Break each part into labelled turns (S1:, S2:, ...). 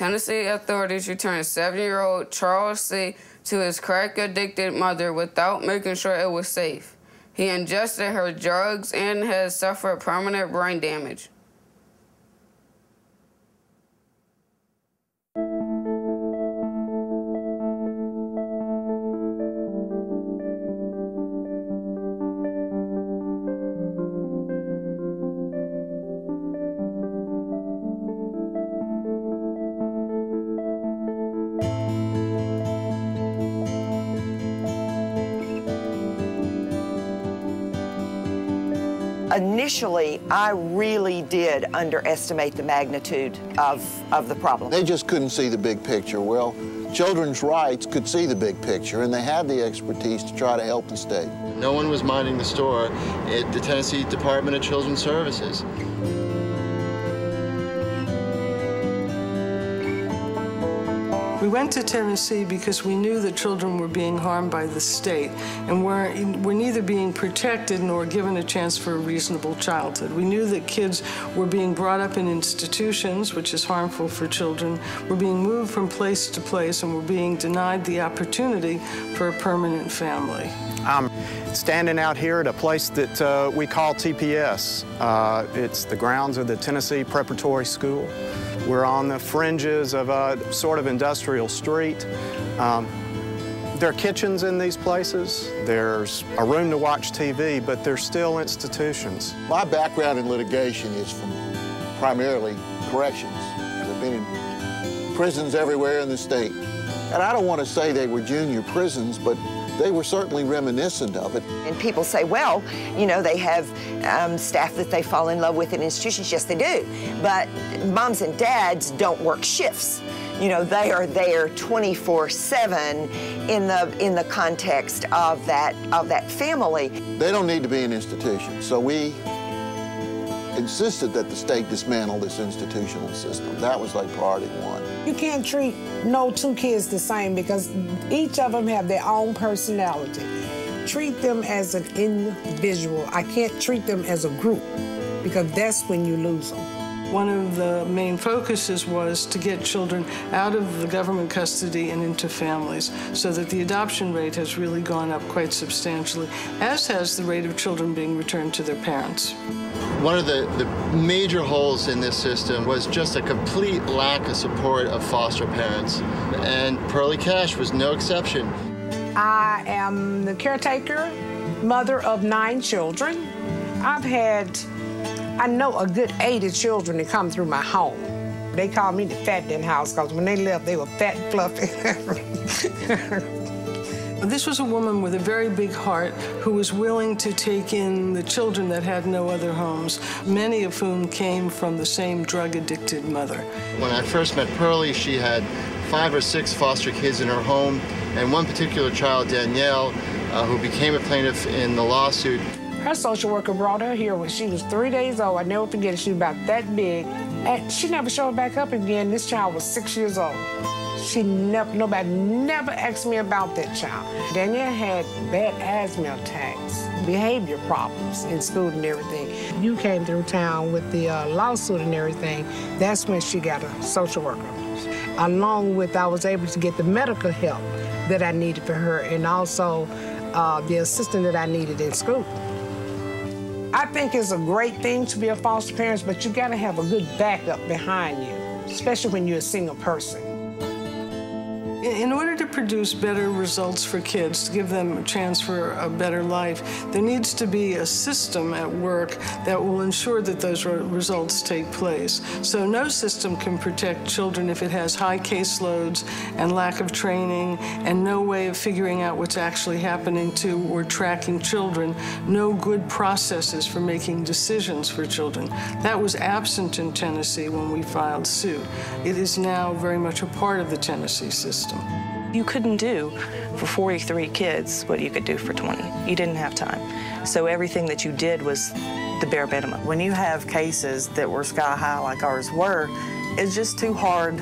S1: Tennessee authorities returned 7-year-old Charles C. to his crack-addicted mother without making sure it was safe. He ingested her drugs and has suffered permanent brain damage.
S2: Initially, I really did underestimate the magnitude of the problem.
S3: They just couldn't see the big picture. Well, Children's Rights could see the big picture, and they had the expertise to try to help the state.
S4: No one was minding the store at the Tennessee Department of Children's Services.
S5: We went to Tennessee because we knew that children were being harmed by the state and were neither being protected nor given a chance for a reasonable childhood. We knew that kids were being brought up in institutions, which is harmful for children, were being moved from place to place, and were being denied the opportunity for a permanent family.
S6: I'm standing out here at a place that we call TPS. It's the grounds of the Tennessee Preparatory School. We're on the fringes of a sort of industrial street. There are kitchens in these places. There's a room to watch TV, but they're still institutions.
S3: My background in litigation is from primarily corrections. I've been in prisons everywhere in the state. And I don't want to say they were junior prisons, but they were certainly reminiscent of it.
S2: And people say, well, you know, they have staff that they fall in love with in institutions. Yes, they do. But moms and dads don't work shifts. You know, they are there 24/7 in the context of that family.
S3: They don't need to be an institution. So we insisted that the state dismantle this institutional system. That was like priority one.
S7: You can't treat no two kids the same because each of them have their own personality. Treat them as an individual. I can't treat them as a group because that's when you lose them.
S5: One of the main focuses was to get children out of the government custody and into families, so that the adoption rate has really gone up quite substantially, as has the rate of children being returned to their parents.
S4: One of the major holes in this system was just a complete lack of support of foster parents, and Pearlie Cash was no exception.
S7: I am the caretaker, mother of 9 children. I've had, I know, a good 80 children that come through my home. They call me the fat den house because when they left, they were fat and fluffy.
S5: This was a woman with a very big heart who was willing to take in the children that had no other homes, many of whom came from the same drug-addicted mother.
S4: When I first met Pearlie, she had 5 or 6 foster kids in her home, and one particular child, Danielle, who became a plaintiff in the lawsuit.
S7: Her social worker brought her here when she was 3 days old. I never forget it. She was about that big. And she never showed back up again. This child was 6 years old. Nobody never asked me about that child. Danielle had bad asthma attacks, behavior problems in school and everything. You came through town with the lawsuit and everything. That's when she got a social worker. Along with, I was able to get the medical help that I needed for her, and also the assistant that I needed in school. I think it's a great thing to be a foster parent, but you gotta have a good backup behind you, especially when you're a single person.
S5: In order to produce better results for kids, to give them a chance for a better life, there needs to be a system at work that will ensure that those results take place. So no system can protect children if it has high caseloads and lack of training and no way of figuring out what's actually happening to or tracking children, no good processes for making decisions for children. That was absent in Tennessee when we filed suit. It is now very much a part of the Tennessee system.
S8: You couldn't do for 43 kids what you could do for 20. You didn't have time. So everything that you did was the bare minimum.
S9: When you have cases that were sky high like ours were, it's just too hard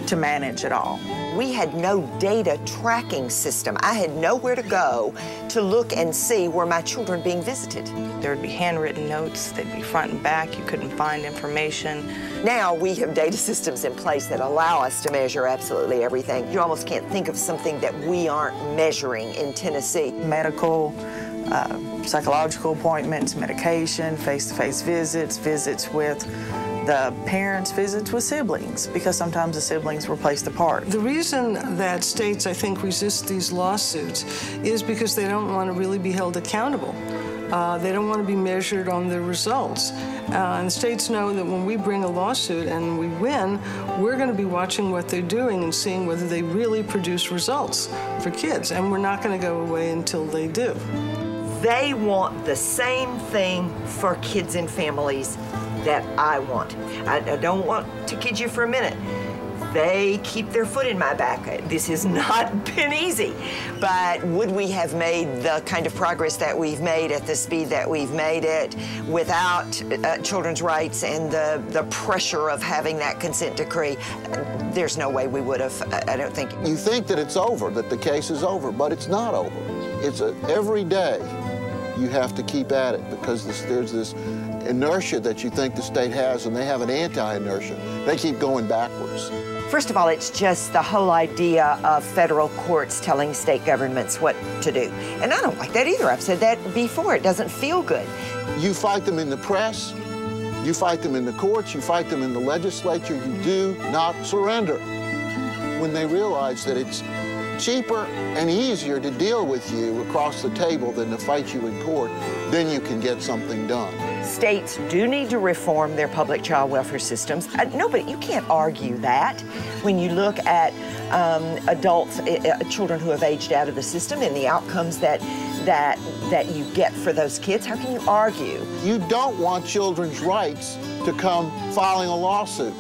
S9: to manage it all.
S2: We had no data tracking system. I had nowhere to go to look and see were my children being visited.
S8: There would be handwritten notes, they'd be front and back, you couldn't find information.
S2: Now we have data systems in place that allow us to measure absolutely everything. You almost can't think of something that we aren't measuring in Tennessee.
S9: Medical, psychological appointments, medication, face-to-face visits, visits with the parents, visits with siblings, because sometimes the siblings were placed apart.
S5: The reason that states, I think, resist these lawsuits is because they don't want to really be held accountable. They don't want to be measured on their results. And states know that when we bring a lawsuit and we win, we're going to be watching what they're doing and seeing whether they really produce results for kids. And we're not going to go away until they do.
S2: They want the same thing for kids and families that I want. I don't want to kid you for a minute. They keep their foot in my back. This has not been easy, but would we have made the kind of progress that we've made at the speed that we've made it without children's rights and the pressure of having that consent decree? There's no way we would have, I don't think.
S3: You think that it's over, that the case is over, but it's not over. It's every day you have to keep at it because there's this inertia that you think the state has, and they have an anti-inertia. They keep going backwards.
S2: First of all, it's just the whole idea of federal courts telling state governments what to do. And I don't like that either. I've said that before. It doesn't feel good.
S3: You fight them in the press, you fight them in the courts, you fight them in the legislature. You do not surrender. When they realize that it's cheaper and easier to deal with you across the table than to fight you in court, then you can get something done.
S2: States do need to reform their public child welfare systems. Nobody, you can't argue that. When you look at adults, children who have aged out of the system and the outcomes that you get for those kids, how can you argue?
S3: You don't want children's rights to come filing a lawsuit.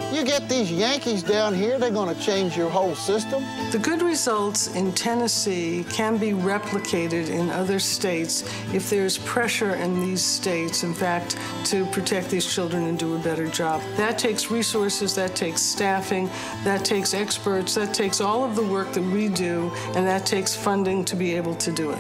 S3: You get these Yankees down here, they're going to change your whole system.
S5: The good results in Tennessee can be replicated in other states if there's pressure in these states, in fact, to protect these children and do a better job. That takes resources, that takes staffing, that takes experts, that takes all of the work that we do, and that takes funding to be able to do it.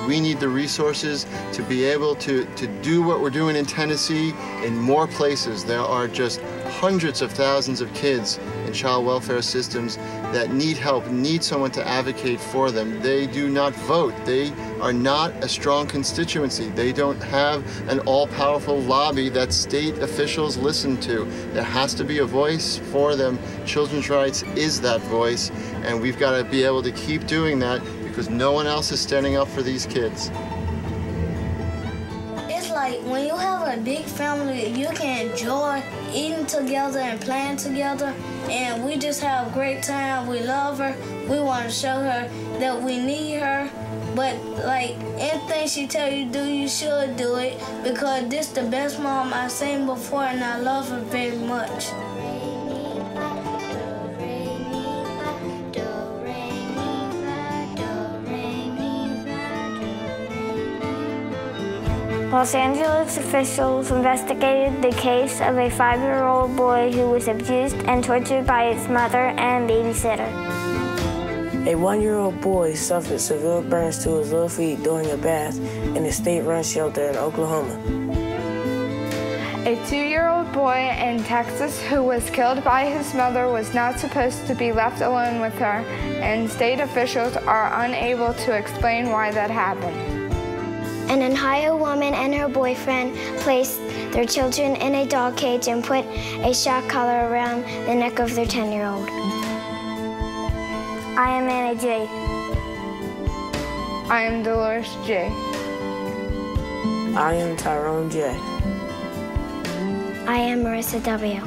S4: We need the resources to be able to do what we're doing in Tennessee in more places. There are just hundreds of thousands of kids in child welfare systems that need help, need someone to advocate for them. They do not vote. They are not a strong constituency. They don't have an all-powerful lobby that state officials listen to. There has to be a voice for them. Children's rights is that voice, and we've got to be able to keep doing that because no one else is standing up for these kids.
S10: It's like when you have a big family, you can enjoy eating together and playing together, and we just have a great time. We love her. We want to show her that we need her, but like anything she tell you to do, you should do it because this the best mom I've seen before, and I love her very much.
S11: Los Angeles officials investigated the case of a 5-year-old boy who was abused and tortured by his mother and babysitter.
S12: A 1-year-old boy suffered severe burns to his little feet during a bath in a state-run shelter in Oklahoma.
S13: A 2-year-old boy in Texas who was killed by his mother was not supposed to be left alone with her, and state officials are unable to explain why that happened.
S11: An Ohio woman and her boyfriend placed their children in a dog cage and put a shock collar around the neck of their 10-year-old. I am Anna J.
S13: I am Dolores J.
S12: I am Tyrone J.
S11: I am Marissa W.